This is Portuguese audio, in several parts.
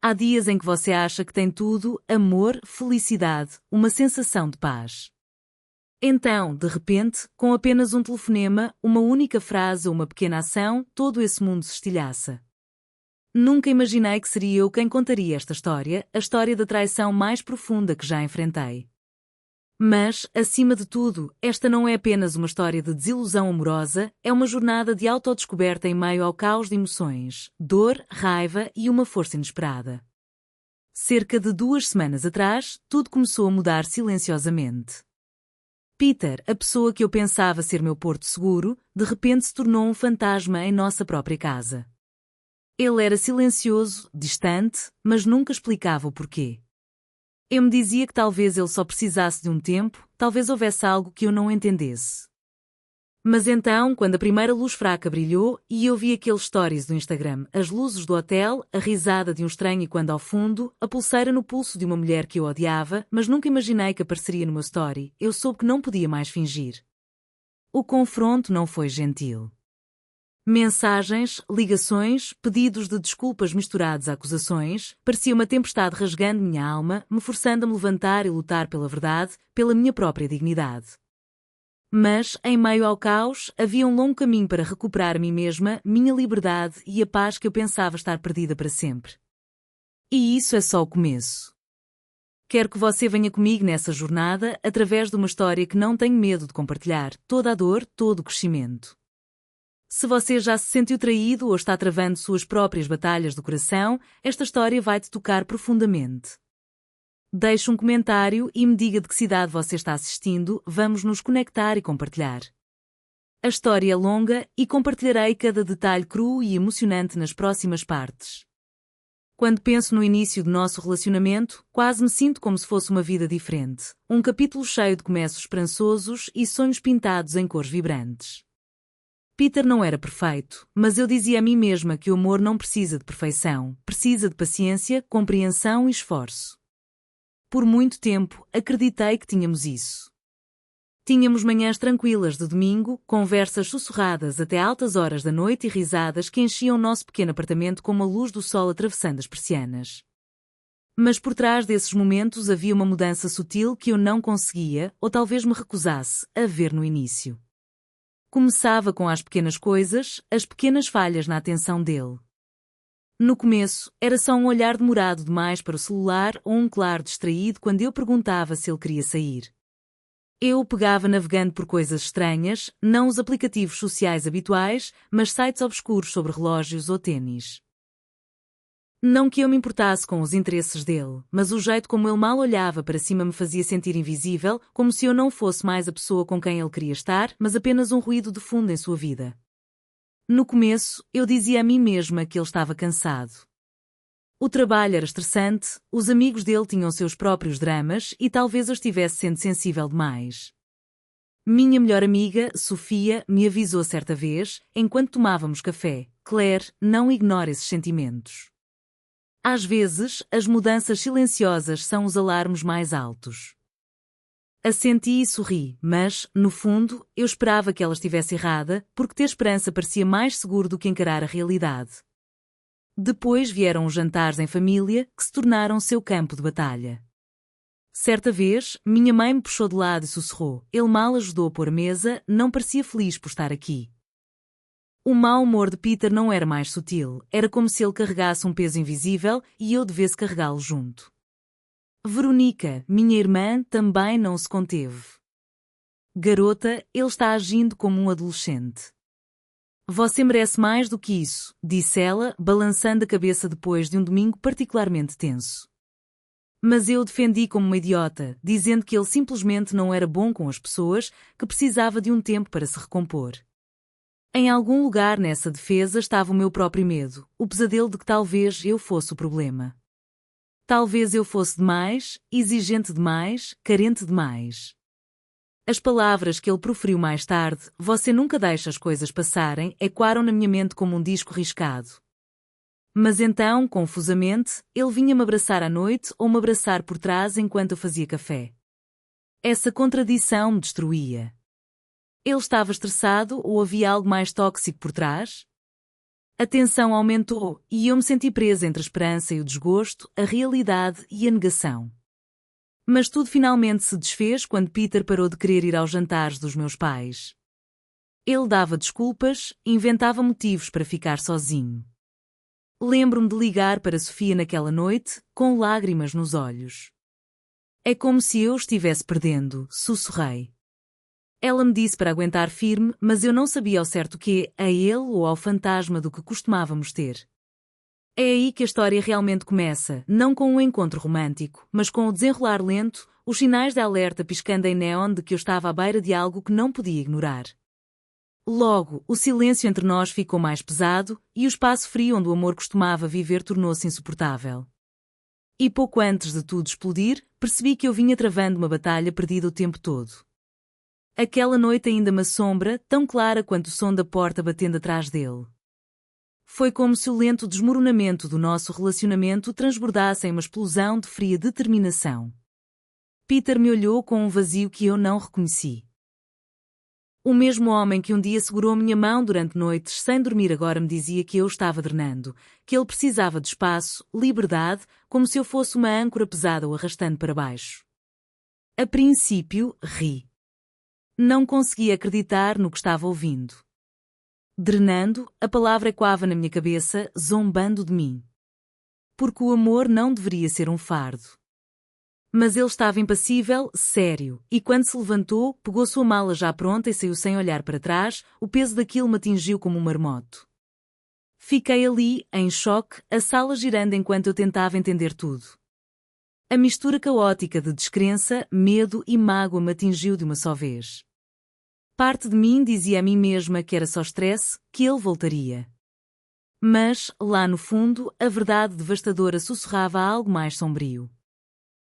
Há dias em que você acha que tem tudo, amor, felicidade, uma sensação de paz. Então, de repente, com apenas um telefonema, uma única frase ou uma pequena ação, todo esse mundo se estilhaça. Nunca imaginei que seria eu quem contaria esta história, a história da traição mais profunda que já enfrentei. Mas, acima de tudo, esta não é apenas uma história de desilusão amorosa, é uma jornada de autodescoberta em meio ao caos de emoções, dor, raiva e uma força inesperada. Cerca de 2 semanas atrás, tudo começou a mudar silenciosamente. Peter, a pessoa que eu pensava ser meu porto seguro, de repente se tornou um fantasma em nossa própria casa. Ele era silencioso, distante, mas nunca explicava o porquê. Eu me dizia que talvez ele só precisasse de um tempo, talvez houvesse algo que eu não entendesse. Mas então, quando a primeira luz fraca brilhou e eu vi aqueles stories do Instagram, as luzes do hotel, a risada de um estranho e quando ao fundo, a pulseira no pulso de uma mulher que eu odiava, mas nunca imaginei que apareceria no meu story, eu soube que não podia mais fingir. O confronto não foi gentil. Mensagens, ligações, pedidos de desculpas misturados a acusações, parecia uma tempestade rasgando minha alma, me forçando a me levantar e lutar pela verdade, pela minha própria dignidade. Mas, em meio ao caos, havia um longo caminho para recuperar a mim mesma, minha liberdade e a paz que eu pensava estar perdida para sempre. E isso é só o começo. Quero que você venha comigo nessa jornada, através de uma história que não tenho medo de compartilhar, toda a dor, todo o crescimento. Se você já se sentiu traído ou está travando suas próprias batalhas do coração, esta história vai te tocar profundamente. Deixe um comentário e me diga de que cidade você está assistindo, vamos nos conectar e compartilhar. A história é longa e compartilharei cada detalhe cru e emocionante nas próximas partes. Quando penso no início do nosso relacionamento, quase me sinto como se fosse uma vida diferente, um capítulo cheio de começos esperançosos e sonhos pintados em cores vibrantes. Peter não era perfeito, mas eu dizia a mim mesma que o amor não precisa de perfeição, precisa de paciência, compreensão e esforço. Por muito tempo, acreditei que tínhamos isso. Tínhamos manhãs tranquilas de domingo, conversas sussurradas até altas horas da noite e risadas que enchiam o nosso pequeno apartamento como a luz do sol atravessando as persianas. Mas por trás desses momentos havia uma mudança sutil que eu não conseguia, ou talvez me recusasse, a ver no início. Começava com as pequenas coisas, as pequenas falhas na atenção dele. No começo, era só um olhar demorado demais para o celular ou um claro distraído quando eu perguntava se ele queria sair. Eu o pegava navegando por coisas estranhas, não os aplicativos sociais habituais, mas sites obscuros sobre relógios ou ténis. Não que eu me importasse com os interesses dele, mas o jeito como ele mal olhava para cima me fazia sentir invisível, como se eu não fosse mais a pessoa com quem ele queria estar, mas apenas um ruído de fundo em sua vida. No começo, eu dizia a mim mesma que ele estava cansado. O trabalho era estressante, os amigos dele tinham seus próprios dramas e talvez eu estivesse sendo sensível demais. Minha melhor amiga, Sofia, me avisou certa vez, enquanto tomávamos café: Claire, não ignore esses sentimentos. Às vezes, as mudanças silenciosas são os alarmes mais altos. Assenti e sorri, mas, no fundo, eu esperava que ela estivesse errada, porque ter esperança parecia mais seguro do que encarar a realidade. Depois vieram os jantares em família, que se tornaram seu campo de batalha. Certa vez, minha mãe me puxou de lado e sussurrou: ele mal ajudou a pôr a mesa, não parecia feliz por estar aqui. O mau humor de Peter não era mais sutil, era como se ele carregasse um peso invisível e eu devesse carregá-lo junto. Veronica, minha irmã, também não se conteve. Garota, ele está agindo como um adolescente. Você merece mais do que isso, disse ela, balançando a cabeça depois de um domingo particularmente tenso. Mas eu o defendi como uma idiota, dizendo que ele simplesmente não era bom com as pessoas, que precisava de um tempo para se recompor. Em algum lugar nessa defesa estava o meu próprio medo, o pesadelo de que talvez eu fosse o problema. Talvez eu fosse demais, exigente demais, carente demais. As palavras que ele proferiu mais tarde, você nunca deixa as coisas passarem, ecoaram na minha mente como um disco riscado. Mas então, confusamente, ele vinha me abraçar à noite ou me abraçar por trás enquanto eu fazia café. Essa contradição me destruía. Ele estava estressado ou havia algo mais tóxico por trás? A tensão aumentou, e eu me senti presa entre a esperança e o desgosto, a realidade e a negação. Mas tudo finalmente se desfez quando Peter parou de querer ir aos jantares dos meus pais. Ele dava desculpas, inventava motivos para ficar sozinho. Lembro-me de ligar para Sofia naquela noite, com lágrimas nos olhos. É como se eu estivesse perdendo, sussurrei. Ela me disse para aguentar firme, mas eu não sabia ao certo o quê, a ele ou ao fantasma do que costumávamos ter. É aí que a história realmente começa, não com um encontro romântico, mas com o desenrolar lento, os sinais de alerta piscando em neon de que eu estava à beira de algo que não podia ignorar. Logo, o silêncio entre nós ficou mais pesado, e o espaço frio onde o amor costumava viver tornou-se insuportável. E pouco antes de tudo explodir, percebi que eu vinha travando uma batalha perdida o tempo todo. Aquela noite ainda me assombra, tão clara quanto o som da porta batendo atrás dele. Foi como se o lento desmoronamento do nosso relacionamento transbordasse em uma explosão de fria determinação. Peter me olhou com um vazio que eu não reconheci. O mesmo homem que um dia segurou minha mão durante noites sem dormir agora me dizia que eu estava drenando, que ele precisava de espaço, liberdade, como se eu fosse uma âncora pesada o arrastando para baixo. A princípio, ri. Não conseguia acreditar no que estava ouvindo. Drenando, a palavra ecoava na minha cabeça, zombando de mim. Porque o amor não deveria ser um fardo. Mas ele estava impassível, sério, e quando se levantou, pegou sua mala já pronta e saiu sem olhar para trás, o peso daquilo me atingiu como um marmoto. Fiquei ali, em choque, a sala girando enquanto eu tentava entender tudo. A mistura caótica de descrença, medo e mágoa me atingiu de uma só vez. Parte de mim dizia a mim mesma que era só stress, que ele voltaria. Mas, lá no fundo, a verdade devastadora sussurrava algo mais sombrio.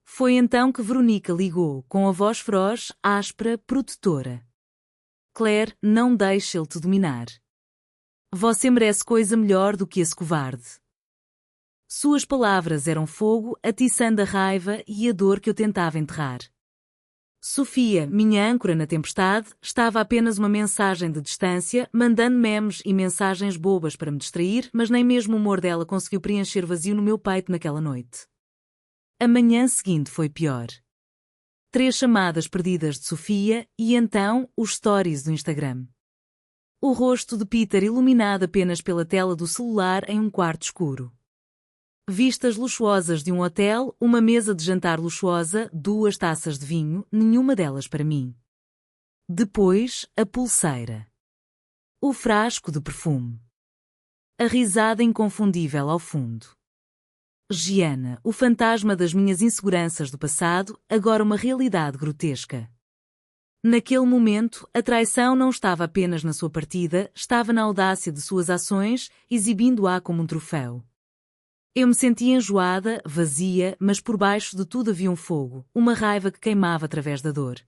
Foi então que Veronica ligou, com a voz feroz, áspera, protetora. Claire, não deixe ele te dominar. Você merece coisa melhor do que esse covarde. Suas palavras eram fogo, atiçando a raiva e a dor que eu tentava enterrar. Sofia, minha âncora na tempestade, estava apenas uma mensagem de distância, mandando memes e mensagens bobas para me distrair, mas nem mesmo o humor dela conseguiu preencher vazio no meu peito naquela noite. A manhã seguinte foi pior. 3 chamadas perdidas de Sofia e então os stories do Instagram. O rosto de Peter iluminado apenas pela tela do celular em um quarto escuro. Vistas luxuosas de um hotel, uma mesa de jantar luxuosa, 2 taças de vinho, nenhuma delas para mim. Depois, a pulseira. O frasco de perfume. A risada inconfundível ao fundo. Gianna, o fantasma das minhas inseguranças do passado, agora uma realidade grotesca. Naquele momento, a traição não estava apenas na sua partida, estava na audácia de suas ações, exibindo-a como um troféu. Eu me sentia enjoada, vazia, mas por baixo de tudo havia um fogo, uma raiva que queimava através da dor.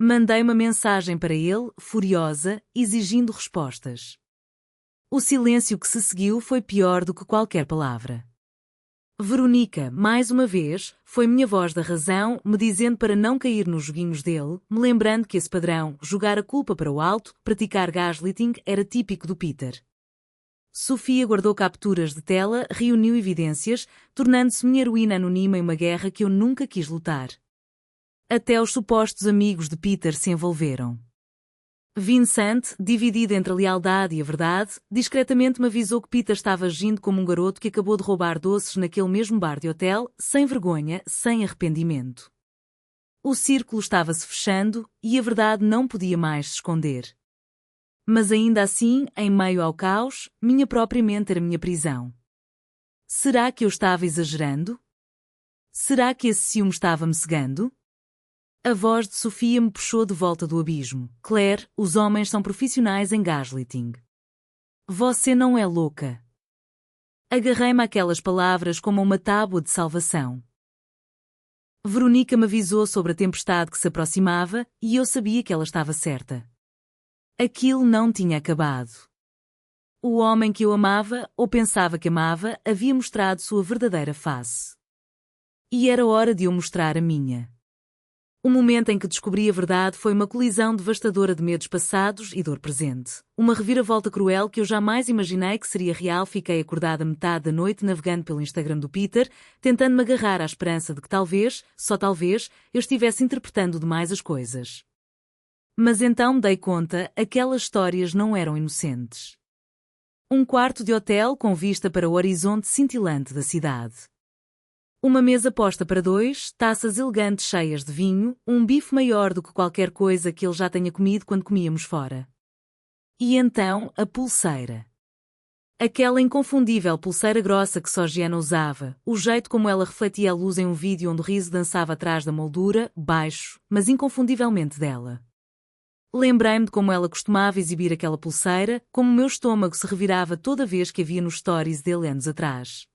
Mandei uma mensagem para ele, furiosa, exigindo respostas. O silêncio que se seguiu foi pior do que qualquer palavra. Veronica, mais uma vez, foi minha voz da razão, me dizendo para não cair nos joguinhos dele, me lembrando que esse padrão, jogar a culpa para o alto, praticar gaslighting, era típico do Peter. Sofia guardou capturas de tela, reuniu evidências, tornando-se minha heroína anônima em uma guerra que eu nunca quis lutar. Até os supostos amigos de Peter se envolveram. Vincent, dividido entre a lealdade e a verdade, discretamente me avisou que Peter estava agindo como um garoto que acabou de roubar doces naquele mesmo bar de hotel, sem vergonha, sem arrependimento. O círculo estava-se fechando e a verdade não podia mais se esconder. Mas ainda assim, em meio ao caos, minha própria mente era minha prisão. Será que eu estava exagerando? Será que esse ciúme estava me cegando? A voz de Sofia me puxou de volta do abismo. Claire, os homens são profissionais em gaslighting. Você não é louca. Agarrei-me àquelas palavras como a uma tábua de salvação. Veronica me avisou sobre a tempestade que se aproximava e eu sabia que ela estava certa. Aquilo não tinha acabado. O homem que eu amava, ou pensava que amava, havia mostrado sua verdadeira face. E era hora de eu mostrar a minha. O momento em que descobri a verdade foi uma colisão devastadora de medos passados e dor presente. Uma reviravolta cruel que eu jamais imaginei que seria real. Fiquei acordada metade da noite navegando pelo Instagram do Peter, tentando me agarrar à esperança de que talvez, só talvez, eu estivesse interpretando demais as coisas. Mas então me dei conta, aquelas histórias não eram inocentes. Um quarto de hotel com vista para o horizonte cintilante da cidade. Uma mesa posta para 2, taças elegantes cheias de vinho, um bife maior do que qualquer coisa que ele já tenha comido quando comíamos fora. E então, a pulseira. Aquela inconfundível pulseira grossa que só Gianna usava, o jeito como ela refletia a luz em um vídeo onde o riso dançava atrás da moldura, baixo, mas inconfundivelmente dela. Lembrei-me de como ela costumava exibir aquela pulseira, como o meu estômago se revirava toda vez que a via nos stories dele anos atrás.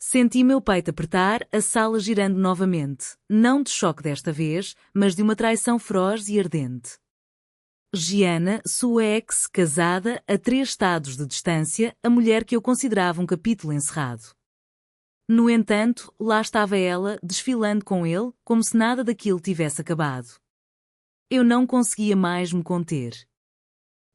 Senti meu peito apertar, a sala girando novamente, não de choque desta vez, mas de uma traição feroz e ardente. Gianna, sua ex, casada, a 3 estados de distância, a mulher que eu considerava um capítulo encerrado. No entanto, lá estava ela, desfilando com ele, como se nada daquilo tivesse acabado. Eu não conseguia mais me conter.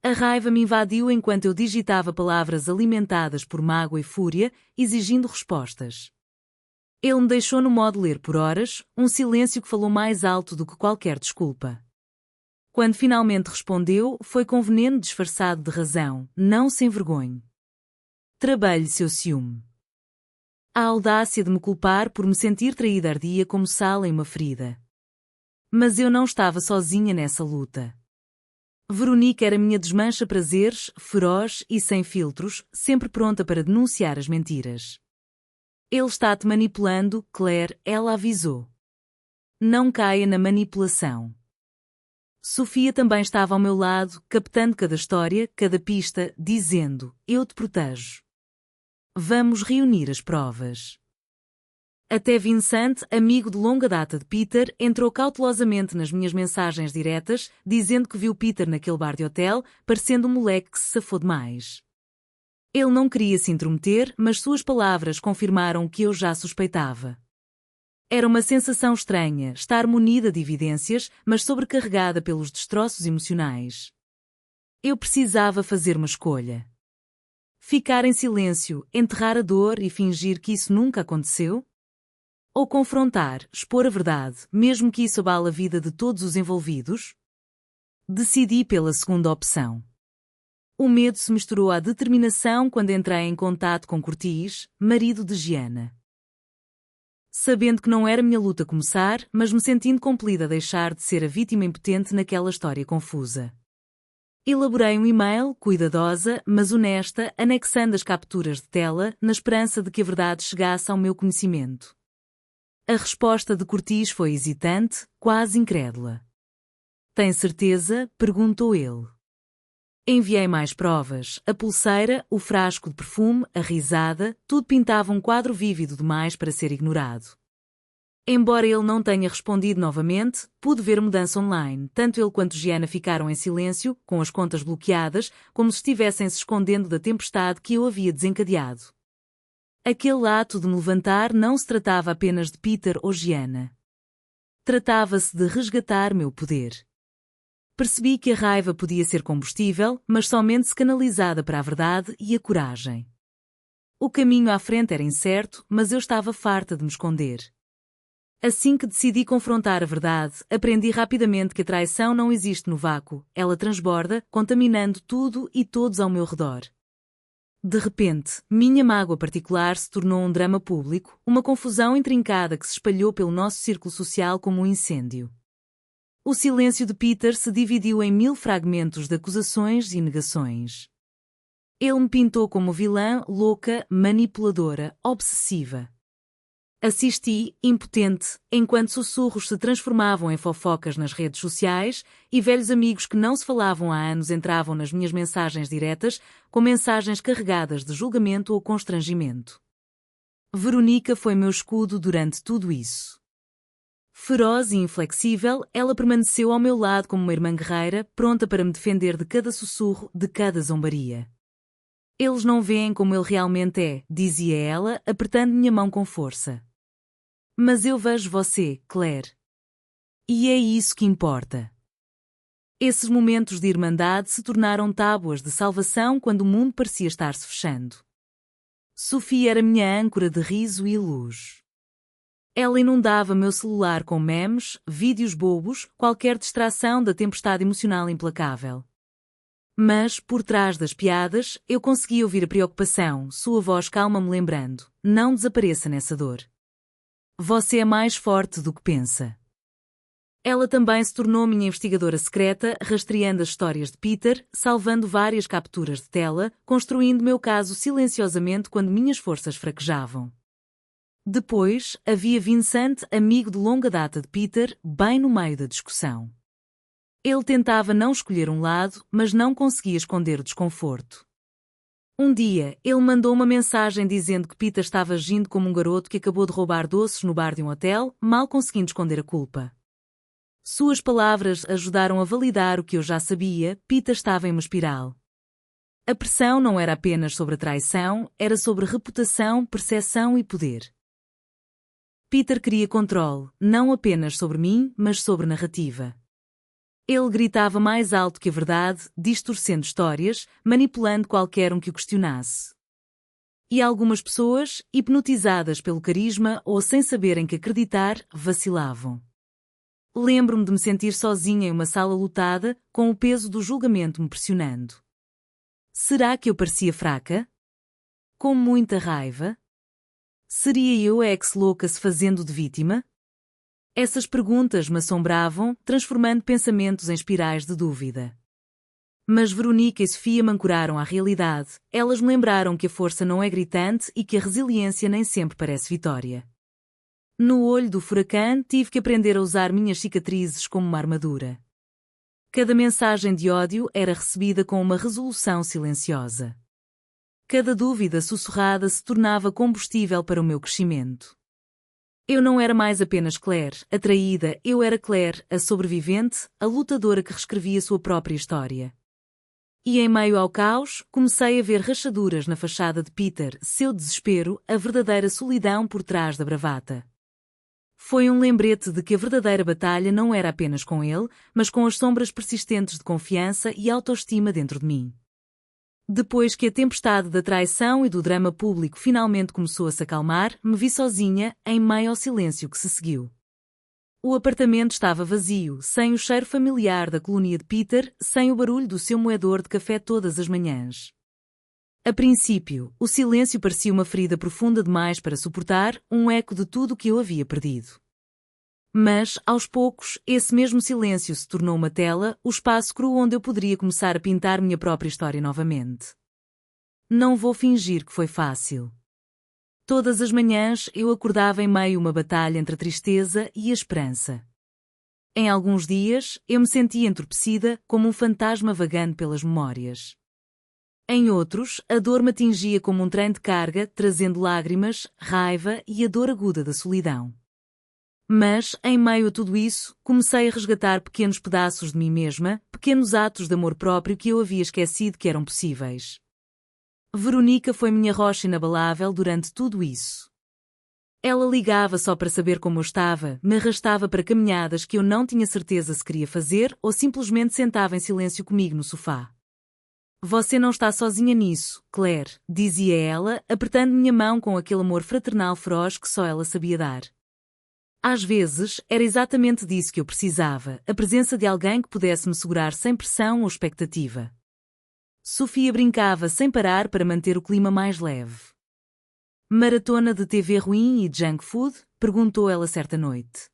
A raiva me invadiu enquanto eu digitava palavras alimentadas por mágoa e fúria, exigindo respostas. Ele me deixou no modo ler por horas, um silêncio que falou mais alto do que qualquer desculpa. Quando finalmente respondeu, foi com veneno disfarçado de razão, não sem vergonha. Trabalhe seu ciúme. A audácia de me culpar por me sentir traída ardia como sal em uma ferida. Mas eu não estava sozinha nessa luta. Verônica era minha desmancha-prazeres, feroz e sem filtros, sempre pronta para denunciar as mentiras. Ele está-te manipulando, Claire, ela avisou. Não caia na manipulação. Sofia também estava ao meu lado, captando cada história, cada pista, dizendo, eu te protejo. Vamos reunir as provas. Até Vincent, amigo de longa data de Peter, entrou cautelosamente nas minhas mensagens diretas, dizendo que viu Peter naquele bar de hotel, parecendo um moleque que se safou demais. Ele não queria se intrometer, mas suas palavras confirmaram o que eu já suspeitava. Era uma sensação estranha, estar munida de evidências, mas sobrecarregada pelos destroços emocionais. Eu precisava fazer uma escolha. Ficar em silêncio, enterrar a dor e fingir que isso nunca aconteceu? Ou confrontar, expor a verdade, mesmo que isso abale a vida de todos os envolvidos? Decidi pela segunda opção. O medo se misturou à determinação quando entrei em contato com Curtis, marido de Gianna. Sabendo que não era minha luta começar, mas me sentindo compelida a deixar de ser a vítima impotente naquela história confusa. Elaborei um e-mail, cuidadosa, mas honesta, anexando as capturas de tela, na esperança de que a verdade chegasse ao meu conhecimento. A resposta de Curtis foi hesitante, quase incrédula. Tem certeza? Perguntou ele. Enviei mais provas, a pulseira, o frasco de perfume, a risada, tudo pintava um quadro vívido demais para ser ignorado. Embora ele não tenha respondido novamente, pude ver mudança online, tanto ele quanto Gianna ficaram em silêncio, com as contas bloqueadas, como se estivessem se escondendo da tempestade que eu havia desencadeado. Aquele ato de me levantar não se tratava apenas de Peter ou Gianna. Tratava-se de resgatar meu poder. Percebi que a raiva podia ser combustível, mas somente se canalizada para a verdade e a coragem. O caminho à frente era incerto, mas eu estava farta de me esconder. Assim que decidi confrontar a verdade, aprendi rapidamente que a traição não existe no vácuo, ela transborda, contaminando tudo e todos ao meu redor. De repente, minha mágoa particular se tornou um drama público, uma confusão intrincada que se espalhou pelo nosso círculo social como um incêndio. O silêncio de Peter se dividiu em 1000 fragmentos de acusações e negações. Ele me pintou como vilã, louca, manipuladora, obsessiva. Assisti, impotente, enquanto sussurros se transformavam em fofocas nas redes sociais e velhos amigos que não se falavam há anos entravam nas minhas mensagens diretas com mensagens carregadas de julgamento ou constrangimento. Verônica foi meu escudo durante tudo isso. Feroz e inflexível, ela permaneceu ao meu lado como uma irmã guerreira, pronta para me defender de cada sussurro, de cada zombaria. Eles não veem como ele realmente é, dizia ela, apertando minha mão com força. Mas eu vejo você, Claire. E é isso que importa. Esses momentos de irmandade se tornaram tábuas de salvação quando o mundo parecia estar se fechando. Sophie era minha âncora de riso e luz. Ela inundava meu celular com memes, vídeos bobos, qualquer distração da tempestade emocional implacável. Mas, por trás das piadas, eu conseguia ouvir a preocupação, sua voz calma me lembrando: não desapareça nessa dor. Você é mais forte do que pensa. Ela também se tornou minha investigadora secreta, rastreando as histórias de Peter, salvando várias capturas de tela, construindo meu caso silenciosamente quando minhas forças fraquejavam. Depois, havia Vincent, amigo de longa data de Peter, bem no meio da discussão. Ele tentava não escolher um lado, mas não conseguia esconder o desconforto. Um dia, ele mandou uma mensagem dizendo que Peter estava agindo como um garoto que acabou de roubar doces no bar de um hotel, mal conseguindo esconder a culpa. Suas palavras ajudaram a validar o que eu já sabia: Peter estava em uma espiral. A pressão não era apenas sobre a traição, era sobre reputação, percepção e poder. Peter queria controle, não apenas sobre mim, mas sobre narrativa. Ele gritava mais alto que a verdade, distorcendo histórias, manipulando qualquer um que o questionasse. E algumas pessoas, hipnotizadas pelo carisma ou sem saber em que acreditar, vacilavam. Lembro-me de me sentir sozinha em uma sala lotada, com o peso do julgamento me pressionando. Será que eu parecia fraca? Com muita raiva? Seria eu a ex-louca se fazendo de vítima? Essas perguntas me assombravam, transformando pensamentos em espirais de dúvida. Mas Veronica e Sofia me ancoraram à realidade. Elas me lembraram que a força não é gritante e que a resiliência nem sempre parece vitória. No olho do furacão, tive que aprender a usar minhas cicatrizes como uma armadura. Cada mensagem de ódio era recebida com uma resolução silenciosa. Cada dúvida sussurrada se tornava combustível para o meu crescimento. Eu não era mais apenas Claire, a traída, eu era Claire, a sobrevivente, a lutadora que reescrevia sua própria história. E em meio ao caos, comecei a ver rachaduras na fachada de Peter, seu desespero, a verdadeira solidão por trás da bravata. Foi um lembrete de que a verdadeira batalha não era apenas com ele, mas com as sombras persistentes de confiança e autoestima dentro de mim. Depois que a tempestade da traição e do drama público finalmente começou a se acalmar, me vi sozinha, em meio ao silêncio que se seguiu. O apartamento estava vazio, sem o cheiro familiar da colônia de Peter, sem o barulho do seu moedor de café todas as manhãs. A princípio, o silêncio parecia uma ferida profunda demais para suportar, um eco de tudo o que eu havia perdido. Mas, aos poucos, esse mesmo silêncio se tornou uma tela, o espaço cru onde eu poderia começar a pintar minha própria história novamente. Não vou fingir que foi fácil. Todas as manhãs eu acordava em meio a uma batalha entre a tristeza e a esperança. Em alguns dias, eu me sentia entorpecida, como um fantasma vagando pelas memórias. Em outros, a dor me atingia como um trem de carga, trazendo lágrimas, raiva e a dor aguda da solidão. Mas, em meio a tudo isso, comecei a resgatar pequenos pedaços de mim mesma, pequenos atos de amor próprio que eu havia esquecido que eram possíveis. Veronica foi minha rocha inabalável durante tudo isso. Ela ligava só para saber como eu estava, me arrastava para caminhadas que eu não tinha certeza se queria fazer ou simplesmente sentava em silêncio comigo no sofá. Você não está sozinha nisso, Claire, dizia ela, apertando minha mão com aquele amor fraternal feroz que só ela sabia dar. Às vezes, era exatamente disso que eu precisava, a presença de alguém que pudesse me segurar sem pressão ou expectativa. Sofia brincava sem parar para manter o clima mais leve. Maratona de TV ruim e junk food? Perguntou ela certa noite.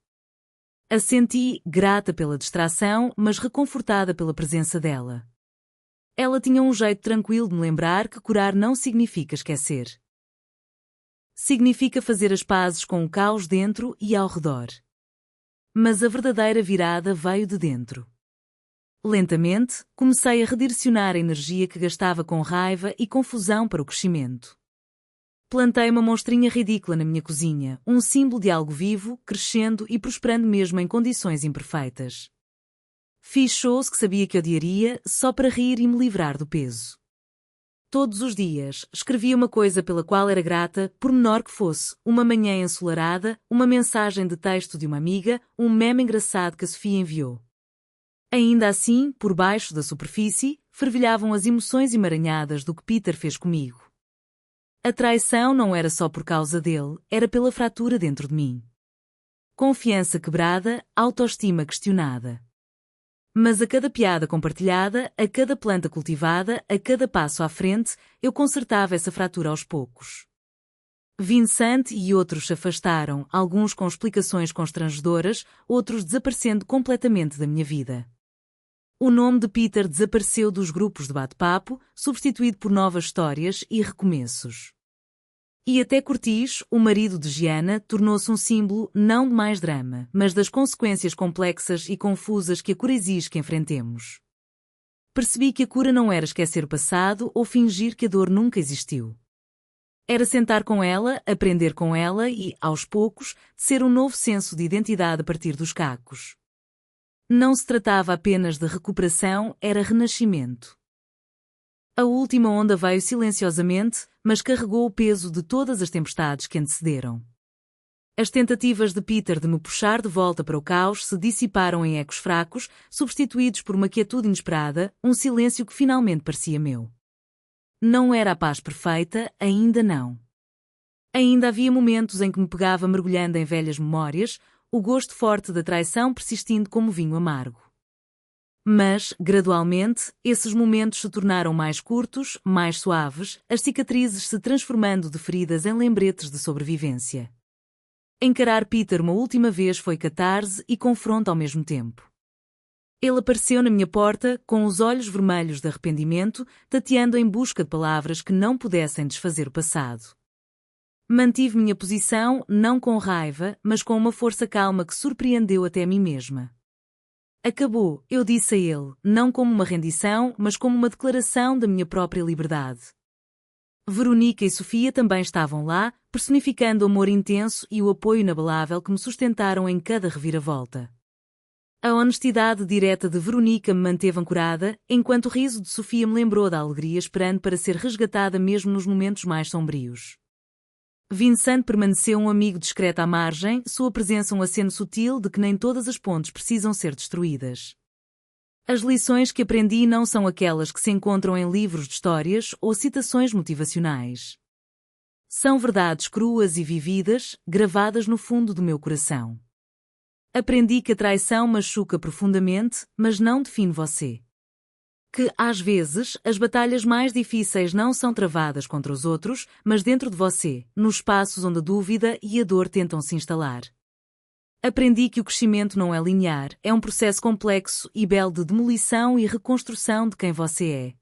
Assenti, grata pela distração, mas reconfortada pela presença dela. Ela tinha um jeito tranquilo de me lembrar que curar não significa esquecer. Significa fazer as pazes com o caos dentro e ao redor. Mas a verdadeira virada veio de dentro. Lentamente, comecei a redirecionar a energia que gastava com raiva e confusão para o crescimento. Plantei uma monstrinha ridícula na minha cozinha, um símbolo de algo vivo, crescendo e prosperando mesmo em condições imperfeitas. Fiz shows que sabia que odiaria, só para rir e me livrar do peso. Todos os dias, escrevia uma coisa pela qual era grata, por menor que fosse, uma manhã ensolarada, uma mensagem de texto de uma amiga, um meme engraçado que a Sofia enviou. Ainda assim, por baixo da superfície, fervilhavam as emoções emaranhadas do que Peter fez comigo. A traição não era só por causa dele, era pela fratura dentro de mim. Confiança quebrada, autoestima questionada. Mas a cada piada compartilhada, a cada planta cultivada, a cada passo à frente, eu consertava essa fratura aos poucos. Vincent e outros se afastaram, alguns com explicações constrangedoras, outros desaparecendo completamente da minha vida. O nome de Peter desapareceu dos grupos de bate-papo, substituído por novas histórias e recomeços. E até Curtis, o marido de Gianna, tornou-se um símbolo não de mais drama, mas das consequências complexas e confusas que a cura exige que enfrentemos. Percebi que a cura não era esquecer o passado ou fingir que a dor nunca existiu. Era sentar com ela, aprender com ela e, aos poucos, ser um novo senso de identidade a partir dos cacos. Não se tratava apenas de recuperação, era renascimento. A última onda veio silenciosamente, mas carregou o peso de todas as tempestades que antecederam. As tentativas de Peter de me puxar de volta para o caos se dissiparam em ecos fracos, substituídos por uma quietude inesperada, um silêncio que finalmente parecia meu. Não era a paz perfeita, ainda não. Ainda havia momentos em que me pegava mergulhando em velhas memórias, o gosto forte da traição persistindo como vinho amargo. Mas, gradualmente, esses momentos se tornaram mais curtos, mais suaves, as cicatrizes se transformando de feridas em lembretes de sobrevivência. Encarar Peter uma última vez foi catarse e confronto ao mesmo tempo. Ele apareceu na minha porta, com os olhos vermelhos de arrependimento, tateando em busca de palavras que não pudessem desfazer o passado. Mantive minha posição, não com raiva, mas com uma força calma que surpreendeu até a mim mesma. Acabou, eu disse a ele, não como uma rendição, mas como uma declaração da minha própria liberdade. Verônica e Sofia também estavam lá, personificando o amor intenso e o apoio inabalável que me sustentaram em cada reviravolta. A honestidade direta de Verônica me manteve ancorada, enquanto o riso de Sofia me lembrou da alegria esperando para ser resgatada mesmo nos momentos mais sombrios. Vincent permaneceu um amigo discreto à margem, sua presença um aceno sutil de que nem todas as pontes precisam ser destruídas. As lições que aprendi não são aquelas que se encontram em livros de histórias ou citações motivacionais. São verdades cruas e vividas, gravadas no fundo do meu coração. Aprendi que a traição machuca profundamente, mas não define você. Que, às vezes, as batalhas mais difíceis não são travadas contra os outros, mas dentro de você, nos espaços onde a dúvida e a dor tentam se instalar. Aprendi que o crescimento não é linear, é um processo complexo e belo de demolição e reconstrução de quem você é.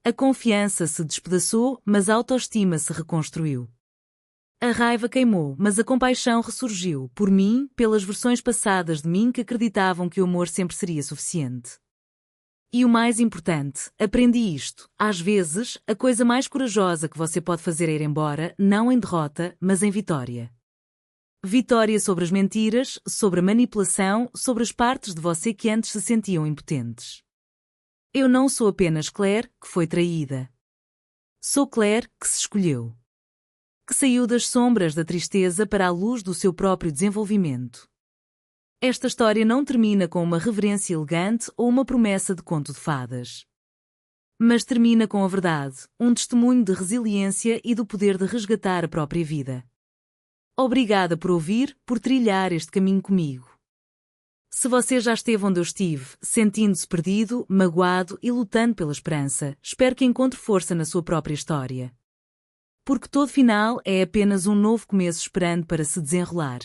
A confiança se despedaçou, mas a autoestima se reconstruiu. A raiva queimou, mas a compaixão ressurgiu, por mim, pelas versões passadas de mim que acreditavam que o amor sempre seria suficiente. E o mais importante, aprendi isto, às vezes, a coisa mais corajosa que você pode fazer é ir embora, não em derrota, mas em vitória. Vitória sobre as mentiras, sobre a manipulação, sobre as partes de você que antes se sentiam impotentes. Eu não sou apenas Claire, que foi traída. Sou Claire, que se escolheu. Que saiu das sombras da tristeza para a luz do seu próprio desenvolvimento. Esta história não termina com uma reverência elegante ou uma promessa de conto de fadas. Mas termina com a verdade, um testemunho de resiliência e do poder de resgatar a própria vida. Obrigada por ouvir, por trilhar este caminho comigo. Se você já esteve onde eu estive, sentindo-se perdido, magoado e lutando pela esperança, espero que encontre força na sua própria história. Porque todo final é apenas um novo começo esperando para se desenrolar.